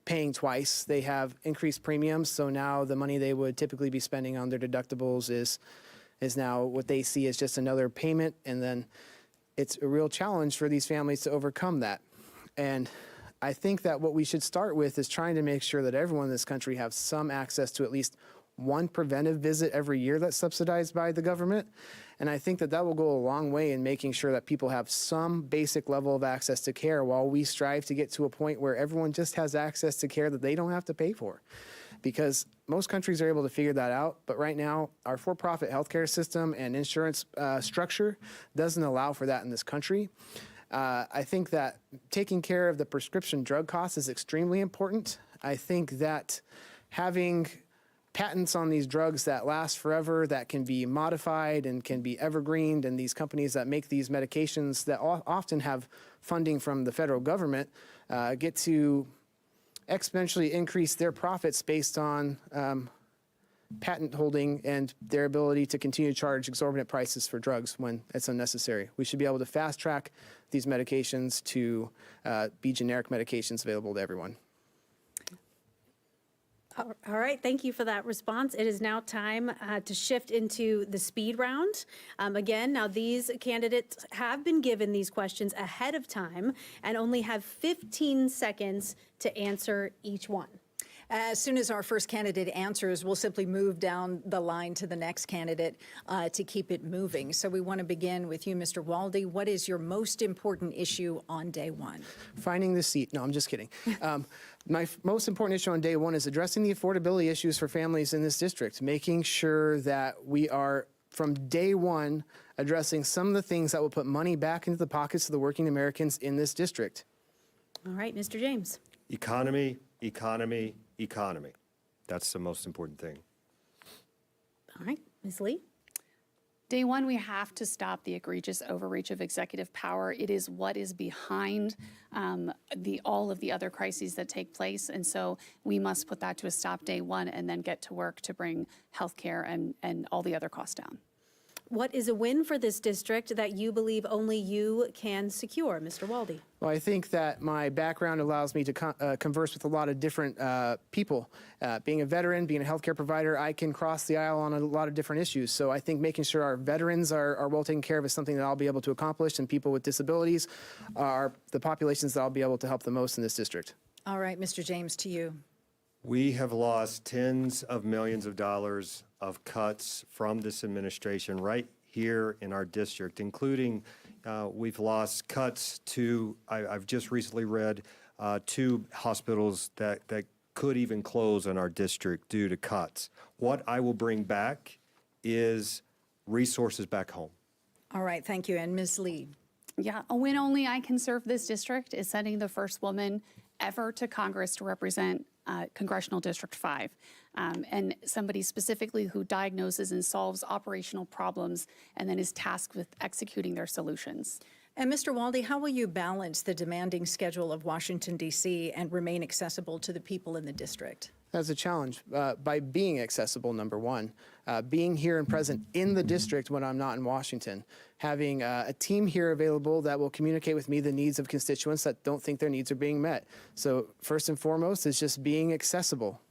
paying twice. They have increased premiums, so now the money they would typically be spending on their deductibles is now what they see as just another payment, and then it's a real challenge for these families to overcome that. And I think that what we should start with is trying to make sure that everyone in this country has some access to at least one preventive visit every year that's subsidized by the government. And I think that that will go a long way in making sure that people have some basic level of access to care while we strive to get to a point where everyone just has access to care that they don't have to pay for. Because most countries are able to figure that out, but right now our for-profit healthcare system and insurance structure doesn't allow for that in this country. I think that taking care of the prescription drug costs is extremely important. I think that having patents on these drugs that last forever, that can be modified and can be evergreened, and these companies that make these medications that often have funding from the federal government get to exponentially increase their profits based on patent holding and their ability to continue to charge exorbitant prices for drugs when it's unnecessary. We should be able to fast track these medications to be generic medications available to everyone. All right, thank you for that response. It is now time to shift into the speed round. Again, now these candidates have been given these questions ahead of time and only have 15 seconds to answer each one. As soon as our first candidate answers, we'll simply move down the line to the next candidate to keep it moving. So we want to begin with you, Mr. Hualde. What is your most important issue on day one? Finding the seat. No, I'm just kidding. My most important issue on day one is addressing the affordability issues for families in this district, making sure that we are, from day one, addressing some of the things that will put money back into the pockets of the working Americans in this district. All right, Mr. James. Economy, economy, economy. That's the most important thing. All right, Ms. Lee. Day one, we have to stop the egregious overreach of executive power. It is what is behind all of the other crises that take place. And so we must put that to a stop day one and then get to work to bring health care and all the other costs down. What is a win for this district that you believe only you can secure, Mr. Hualde? Well, I think that my background allows me to converse with a lot of different people. Being a veteran, being a healthcare provider, I can cross the aisle on a lot of different issues. So I think making sure our veterans are well taken care of is something that I'll be able to accomplish, and people with disabilities are the populations that I'll be able to help the most in this district. All right, Mr. James, to you. We have lost tens of millions of dollars of cuts from this administration right here in our district, including we've lost cuts to, I've just recently read, 2 hospitals that could even close in our district due to cuts. What I will bring back is resources back home. All right, thank you. And Ms. Lee. Yeah, a win only I can serve this district is sending the first woman ever to Congress to represent Congressional District 5, and somebody specifically who diagnoses and solves operational problems and then is tasked with executing their solutions. And Mr. Hualde, how will you balance the demanding schedule of Washington, D.C. and remain accessible to the people in the district? That's a challenge by being accessible, number one, being here and present in the district when I'm not in Washington, having a team here available that will communicate with me the needs of constituents that don't think their needs are being met. So first and foremost is just being accessible.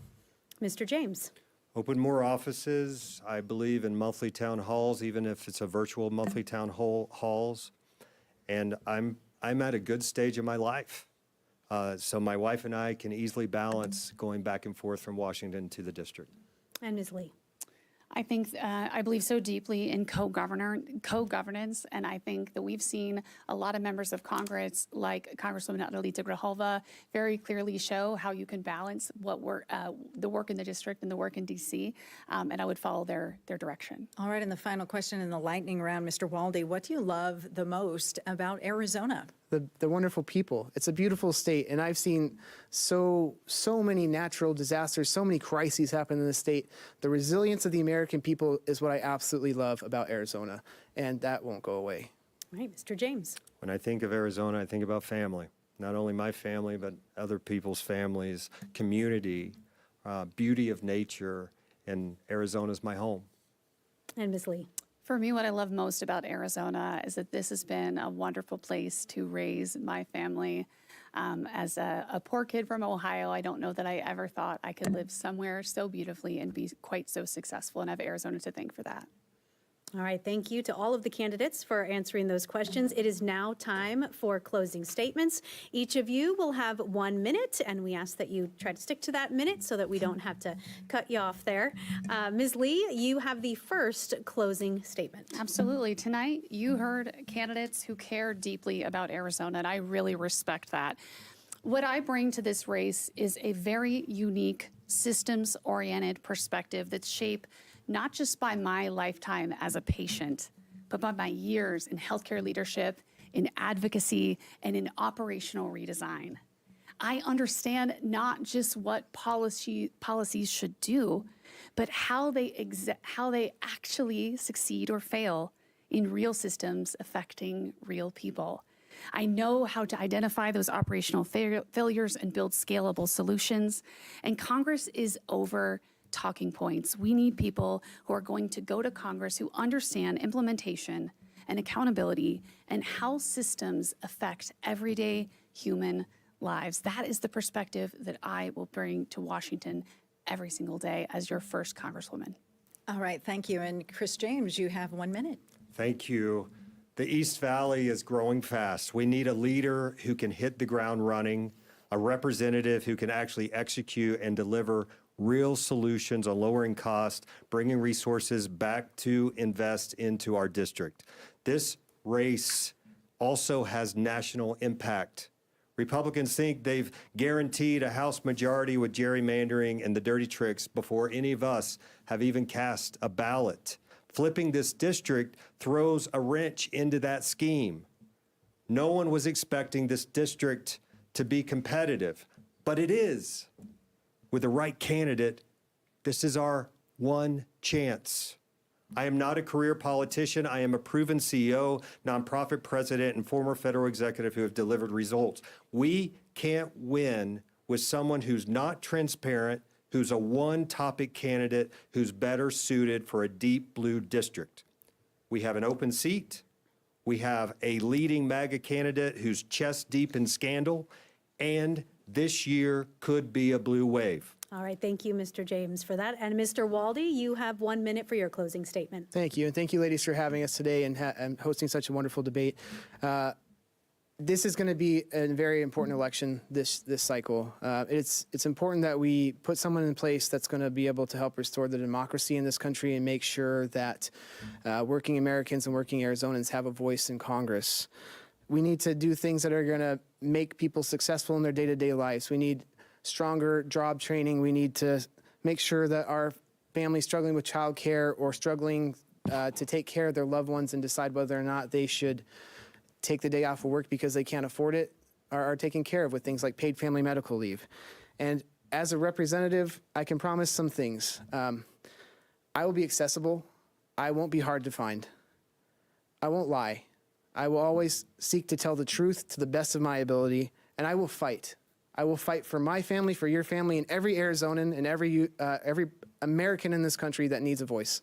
Mr. James. Open more offices, I believe, in monthly town halls, even if it's a virtual monthly town halls. And I'm at a good stage of my life. So my wife and I can easily balance going back and forth from Washington to the district. And Ms. Lee. I think, I believe so deeply in co-governance, and I think that we've seen a lot of members of Congress, like Congresswoman Adelita Grijalva, very clearly show how you can balance what the work in the district and the work in D.C., and I would follow their direction. All right, and the final question in the lightning round, Mr. Hualde, what do you love the most about Arizona? The wonderful people. It's a beautiful state, and I've seen so many natural disasters, so many crises happen in the state. The resilience of the American people is what I absolutely love about Arizona, and that won't go away. All right, Mr. James. When I think of Arizona, I think about family. Not only my family, but other people's families, community, beauty of nature, and Arizona's my home. And Ms. Lee. For me, what I love most about Arizona is that this has been a wonderful place to raise my family. As a poor kid from Ohio, I don't know that I ever thought I could live somewhere so beautifully and be quite so successful, and I have Arizona to thank for that. All right, thank you to all of the candidates for answering those questions. It is now time for closing statements. Each of you will have 1 minute, and we ask that you try to stick to that minute so that we don't have to cut you off there. Ms. Lee, you have the first closing statement. Absolutely. Tonight, you heard candidates who care deeply about Arizona, and I really respect that. What I bring to this race is a very unique, systems-oriented perspective that's shaped not just by my lifetime as a patient, but by my years in healthcare leadership, in advocacy, and in operational redesign. I understand not just what policies should do, but how they actually succeed or fail in real systems affecting real people. I know how to identify those operational failures and build scalable solutions. And Congress is over talking points. We need people who are going to go to Congress who understand implementation and accountability and how systems affect everyday human lives. That is the perspective that I will bring to Washington every single day as your first Congresswoman. All right, thank you. And Chris James, you have 1 minute. Thank you. The East Valley is growing fast. We need a leader who can hit the ground running, a representative who can actually execute and deliver real solutions on lowering costs, bringing resources back to invest into our district. This race also has national impact. Republicans think they've guaranteed a House majority with gerrymandering and the dirty tricks before any of us have even cast a ballot. Flipping this district throws a wrench into that scheme. No one was expecting this district to be competitive, but it is. With the right candidate, this is our one chance. I am not a career politician. I am a proven CEO, nonprofit president, and former federal executive who have delivered results. We can't win with someone who's not transparent, who's a one-topic candidate, who's better suited for a deep blue district. We have an open seat. We have a leading MAGA candidate who's chest deep in scandal, and this year could be a blue wave. All right, thank you, Mr. James, for that. And Mr. Hualde, you have 1 minute for your closing statement. Thank you, and thank you, ladies, for having us today and hosting such a wonderful debate. This is going to be a very important election this cycle. It's important that we put someone in place that's going to be able to help restore the democracy in this country and make sure that working Americans and working Arizonans have a voice in Congress. We need to do things that are going to make people successful in their day-to-day lives. We need stronger job training. We need to make sure that our families struggling with childcare or struggling to take care of their loved ones and decide whether or not they should take the day off of work because they can't afford it are taken care of with things like paid family medical leave. And as a representative, I can promise some things. I will be accessible. I won't be hard to find. I won't lie. I will always seek to tell the truth to the best of my ability, and I will fight. I will fight for my family, for your family, and every Arizonan and every American in this country that needs a voice.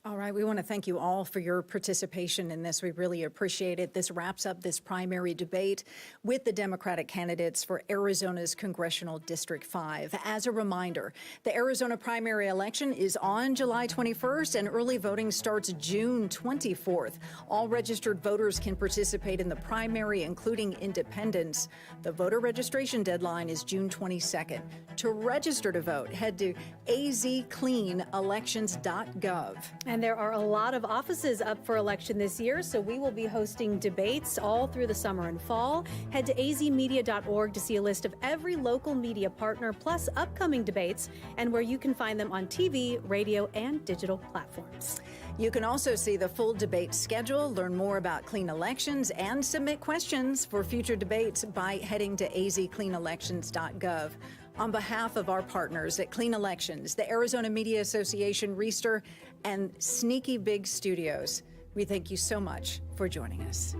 All right, we want to thank you all for your participation in this. We really appreciate it. This wraps up this primary debate with the Democratic candidates for Arizona's Congressional District 5. As a reminder, the Arizona primary election is on July 21st and early voting starts June 24th. All registered voters can participate in the primary, including independents. The voter registration deadline is June 22nd. To register to vote, head to azcleanelections.gov. And there are a lot of offices up for election this year, so we will be hosting debates all through the summer and fall. Head to azmedia.org to see a list of every local media partner, plus upcoming debates, and where you can find them on TV, radio, and digital platforms. You can also see the full debate schedule, learn more about clean elections, and submit questions for future debates by heading to azcleanelections.gov. On behalf of our partners at Clean Elections, the Arizona Media Association, Reister, and Sneaky Big Studios, we thank you so much for joining us.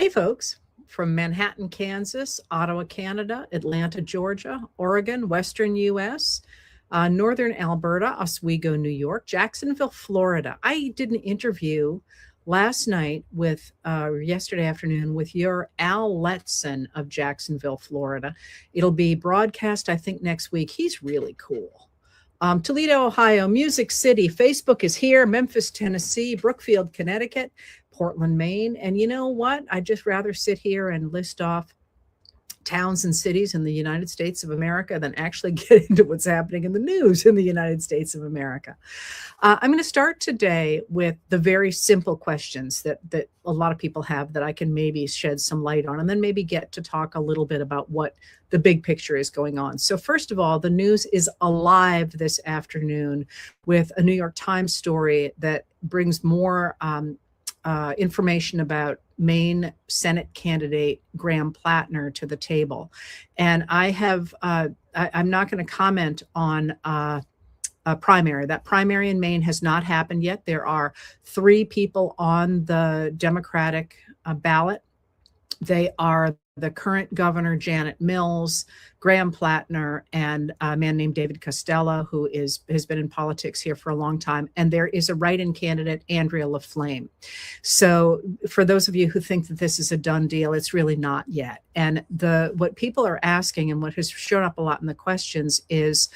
Hey, folks, from Manhattan, Kansas, Ottawa, Canada, Atlanta, Georgia, Oregon, Western U.S., Northern Alberta, Oswego, New York, Jacksonville, Florida. I did an interview last night with, yesterday afternoon, with your Al Letson of Jacksonville, Florida. It'll be broadcast, I think, next week. He's really cool. Toledo, Ohio, Music City, Facebook is here, Memphis, Tennessee, Brookfield, Connecticut, Portland, Maine. And you know what? I'd just rather sit here and list off towns and cities in the United States of America than actually get into what's happening in the news in the United States of America. I'm going to start today with the very simple questions that a lot of people have that I can maybe shed some light on, and then maybe get to talk a little bit about what the big picture is going on. So first of all, the news is alive this afternoon with a New York Times story that brings more information about Maine Senate candidate Graham Plattner to the table. And I'm not going to comment on a primary. That primary in Maine has not happened yet. There are 3 people on the Democratic ballot. They are the current governor, Janet Mills, Graham Plattner, and a man named David Costello, who has been in politics here for a long time. And there is a write-in candidate, Andrea LaFlame. So for those of you who think that this is a done deal, it's really not yet. And what people are asking, and what has shown up a lot in the questions, is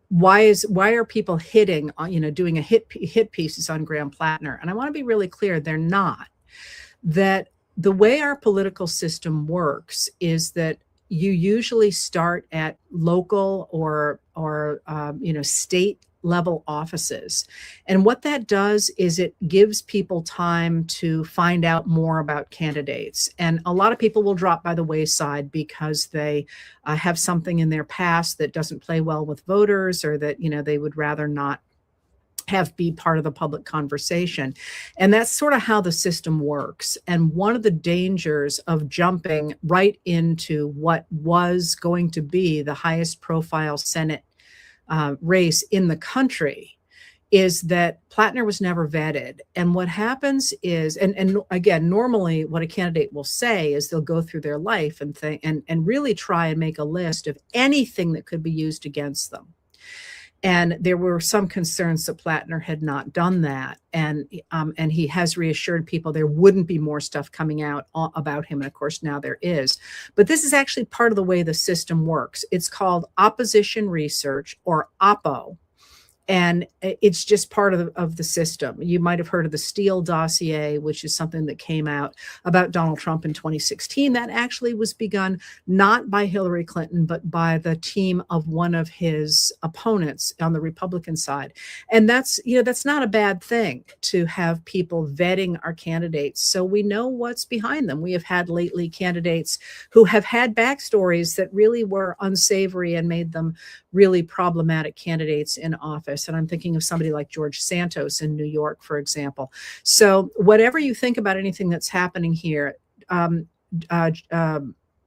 why are people hitting, doing a hit pieces on Graham Plattner? And I want to be really clear, they're not. That the way our political system works is that you usually start at local or state level offices. And what that does is it gives people time to find out more about candidates. And a lot of people will drop by the wayside because they have something in their past that doesn't play well with voters, or that, they would rather not be part of the public conversation. And that's sort of how the system works. And one of the dangers of jumping right into what was going to be the highest profile Senate race in the country is that Plattner was never vetted. And what happens is, and again, normally what a candidate will say is they'll go through their life and really try and make a list of anything that could be used against them. And there were some concerns that Plattner had not done that. And he has reassured people there wouldn't be more stuff coming out about him. And of course, now there is. But this is actually part of the way the system works. It's called opposition research, or OPPO. And it's just part of the system. You might have heard of the Steele dossier, which is something that came out about Donald Trump in 2016. That actually was begun not by Hillary Clinton, but by the team of one of his opponents on the Republican side. And that's not a bad thing, to have people vetting our candidates so we know what's behind them. We have had lately candidates who have had backstories that really were unsavory and made them really problematic candidates in office. And I'm thinking of somebody like George Santos in New York, for example. So whatever you think about anything that's happening here,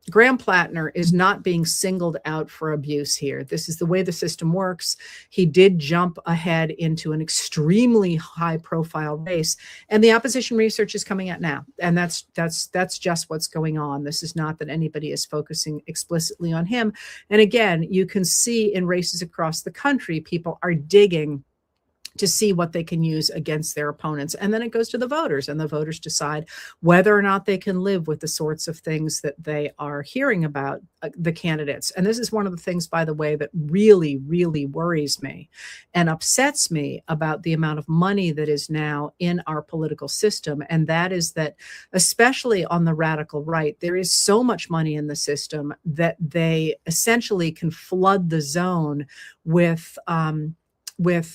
Graham Plattner is not being singled out for abuse here. This is the way the system works. He did jump ahead into an extremely high profile race, and the opposition research is coming out now. And that's just what's going on. This is not that anybody is focusing explicitly on him. And again, you can see in races across the country, people are digging to see what they can use against their opponents. And then it goes to the voters, and the voters decide whether or not they can live with the sorts of things that they are hearing about the candidates. And this is one of the things, by the way, that really, really worries me and upsets me about the amount of money that is now in our political system. And that is that, especially on the radical right, there is so much money in the system that they essentially can flood the zone with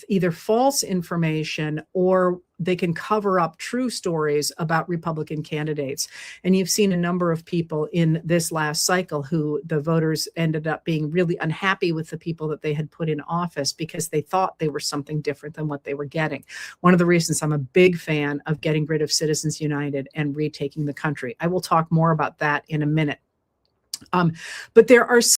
either false information, or they can cover up true stories about Republican candidates. And you've seen a number of people in this last cycle who the voters ended up being really unhappy with the people that they had put in office because they thought they were something different than what they were getting. One of the reasons I'm a big fan of getting rid of Citizens United and retaking the country. I will talk more about that in a minute. But there are